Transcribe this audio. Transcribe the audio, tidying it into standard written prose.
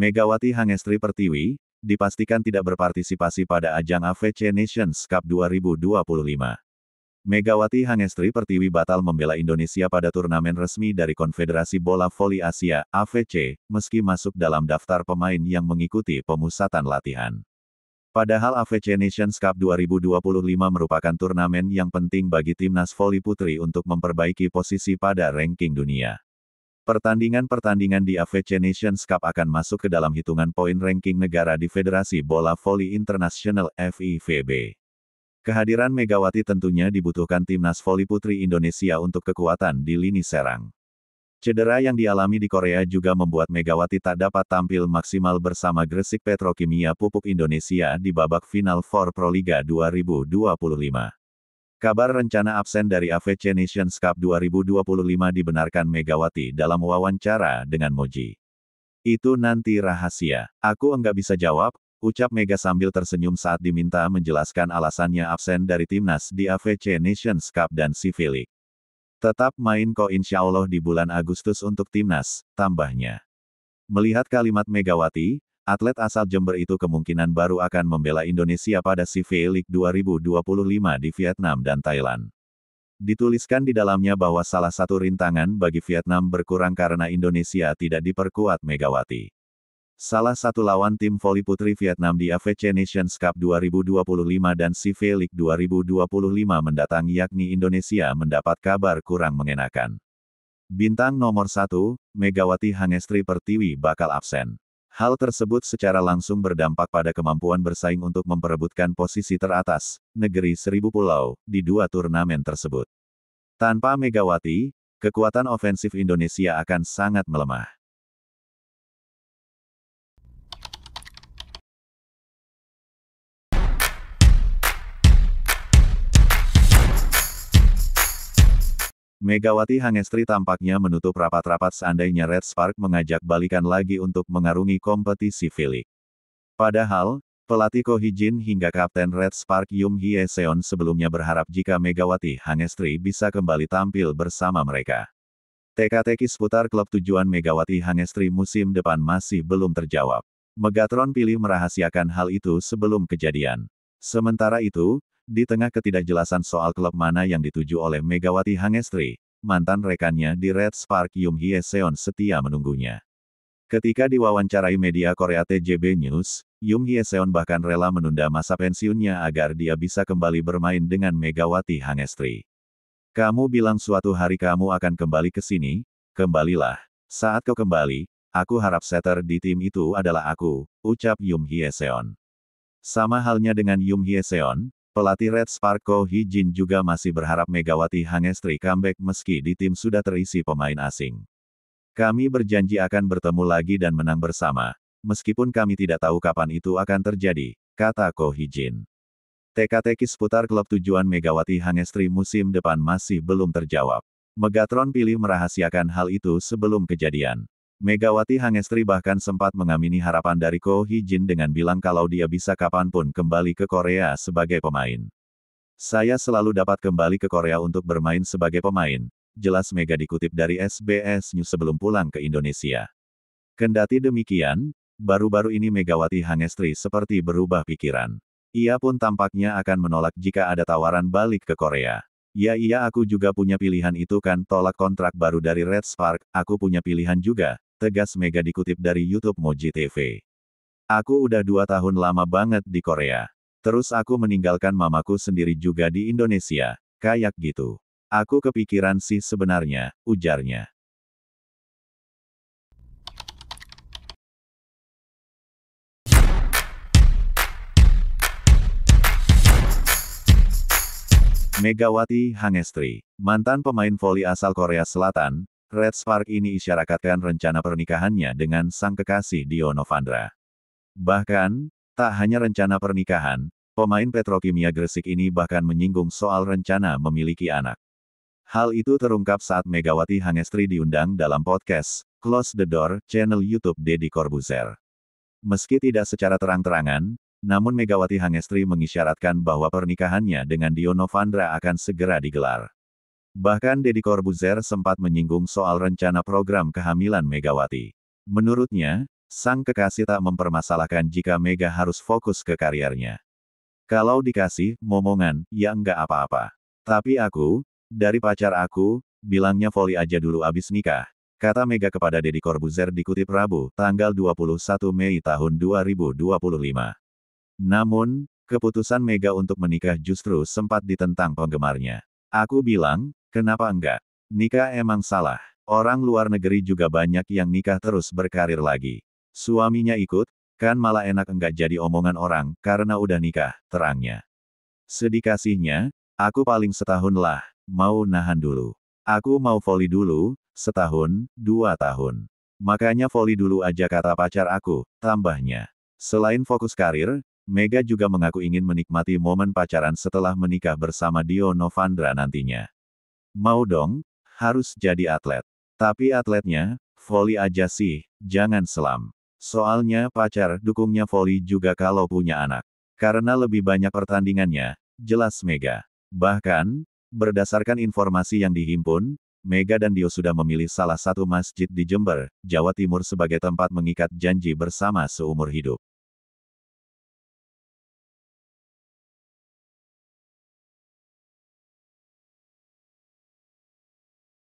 Megawati Hangestri Pertiwi, dipastikan tidak berpartisipasi pada ajang AFC Nations Cup 2025. Megawati Hangestri Pertiwi batal membela Indonesia pada turnamen resmi dari Konfederasi Bola Voli Asia, AFC, meski masuk dalam daftar pemain yang mengikuti pemusatan latihan. Padahal AFC Nations Cup 2025 merupakan turnamen yang penting bagi timnas voli putri untuk memperbaiki posisi pada ranking dunia. Pertandingan-pertandingan di AFC Nations Cup akan masuk ke dalam hitungan poin ranking negara di Federasi Bola Voli Internasional (FIVB). Kehadiran Megawati tentunya dibutuhkan timnas voli putri Indonesia untuk kekuatan di lini serang. Cedera yang dialami di Korea juga membuat Megawati tak dapat tampil maksimal bersama Gresik Petrokimia Pupuk Indonesia di babak final For Proliga 2025. Kabar rencana absen dari AFC Nations Cup 2025 dibenarkan Megawati dalam wawancara dengan Moji. Itu nanti rahasia. Aku enggak bisa jawab, ucap Mega sambil tersenyum saat diminta menjelaskan alasannya absen dari timnas di AFC Nations Cup dan C-League. Tetap main kok insya Allah di bulan Agustus untuk timnas, tambahnya. Melihat kalimat Megawati, atlet asal Jember itu kemungkinan baru akan membela Indonesia pada C-League 2025 di Vietnam dan Thailand. Dituliskan di dalamnya bahwa salah satu rintangan bagi Vietnam berkurang karena Indonesia tidak diperkuat Megawati. Salah satu lawan tim voli putri Vietnam di AFC Nations Cup 2025 dan C-League 2025 mendatang yakni Indonesia mendapat kabar kurang mengenakan. Bintang nomor 1, Megawati Hangestri Pertiwi bakal absen. Hal tersebut secara langsung berdampak pada kemampuan bersaing untuk memperebutkan posisi teratas, negeri seribu pulau, di dua turnamen tersebut. Tanpa Megawati, kekuatan ofensif Indonesia akan sangat melemah. Megawati Hangestri tampaknya menutup rapat-rapat seandainya Red Spark mengajak balikan lagi untuk mengarungi kompetisi V-League. Padahal, pelatih Ko Hee-jin hingga Kapten Red Spark Yoon Hye-seon sebelumnya berharap jika Megawati Hangestri bisa kembali tampil bersama mereka. Teka-teki seputar klub tujuan Megawati Hangestri musim depan masih belum terjawab. Megatron pilih merahasiakan hal itu sebelum kejadian. Sementara itu, di tengah ketidakjelasan soal klub mana yang dituju oleh Megawati Hangestri, mantan rekannya di Red Spark Yoon Hye-seon setia menunggunya. Ketika diwawancarai media Korea TJB News, Yoon Hye-seon bahkan rela menunda masa pensiunnya agar dia bisa kembali bermain dengan Megawati Hangestri. Kamu bilang suatu hari kamu akan kembali ke sini, kembalilah. Saat kau kembali, aku harap setter di tim itu adalah aku, ucap Yoon Hye-seon. Sama halnya dengan Yoon Hye-seon, pelatih Red Spark Ko Hee-jin juga masih berharap Megawati Hangestri comeback meski di tim sudah terisi pemain asing. Kami berjanji akan bertemu lagi dan menang bersama, meskipun kami tidak tahu kapan itu akan terjadi, kata Ko Hee-jin. Teka-teki seputar klub tujuan Megawati Hangestri musim depan masih belum terjawab. Megatron pilih merahasiakan hal itu sebelum kejadian. Megawati Hangestri bahkan sempat mengamini harapan dari Ko Hee-jin dengan bilang kalau dia bisa kapanpun kembali ke Korea sebagai pemain. Saya selalu dapat kembali ke Korea untuk bermain sebagai pemain, jelas Mega dikutip dari SBS News sebelum pulang ke Indonesia. Kendati demikian, baru-baru ini Megawati Hangestri seperti berubah pikiran. Ia pun tampaknya akan menolak jika ada tawaran balik ke Korea. Ya iya aku juga punya pilihan itu kan tolak kontrak baru dari Red Spark, aku punya pilihan juga. Tegas Mega dikutip dari YouTube Moji TV. Aku udah 2 tahun lama banget di Korea. Terus aku meninggalkan mamaku sendiri juga di Indonesia, kayak gitu. Aku kepikiran sih sebenarnya, ujarnya. Megawati Hangestri, mantan pemain voli asal Korea Selatan, Red Spark ini isyaratkan rencana pernikahannya dengan sang kekasih Dio Novandra. Bahkan, tak hanya rencana pernikahan, pemain Petrokimia Gresik ini bahkan menyinggung soal rencana memiliki anak. Hal itu terungkap saat Megawati Hangestri diundang dalam podcast, Close the Door, channel YouTube Deddy Corbuzier. Meski tidak secara terang-terangan, namun Megawati Hangestri mengisyaratkan bahwa pernikahannya dengan Dio Novandra akan segera digelar. Bahkan Deddy Corbuzier sempat menyinggung soal rencana program kehamilan Megawati. Menurutnya, Sang kekasih tak mempermasalahkan jika Mega harus fokus ke karirnya. Kalau dikasih momongan, ya enggak apa-apa. Tapi aku, dari pacar aku, bilangnya volley aja dulu abis nikah, kata Mega kepada Deddy Corbuzier dikutip Rabu, tanggal 21 Mei tahun 2025. Namun, keputusan Mega untuk menikah justru sempat ditentang penggemarnya. Aku bilang, kenapa enggak? Nikah emang salah. Orang luar negeri juga banyak yang nikah terus berkarir lagi. Suaminya ikut, kan malah enak enggak jadi omongan orang, karena udah nikah, terangnya. Sedih kasihnya, aku paling setahun lah, mau nahan dulu. Aku mau volley dulu, setahun, 2 tahun. Makanya volley dulu aja kata pacar aku, tambahnya. Selain fokus karir, Mega juga mengaku ingin menikmati momen pacaran setelah menikah bersama Dio Novandra nantinya. Mau dong, harus jadi atlet. Tapi atletnya, volley aja sih, jangan selam. Soalnya pacar dukungnya volley juga kalau punya anak. Karena lebih banyak pertandingannya, jelas Mega. Bahkan, berdasarkan informasi yang dihimpun, Mega dan Dio sudah memilih salah satu masjid di Jember, Jawa Timur sebagai tempat mengikat janji bersama seumur hidup.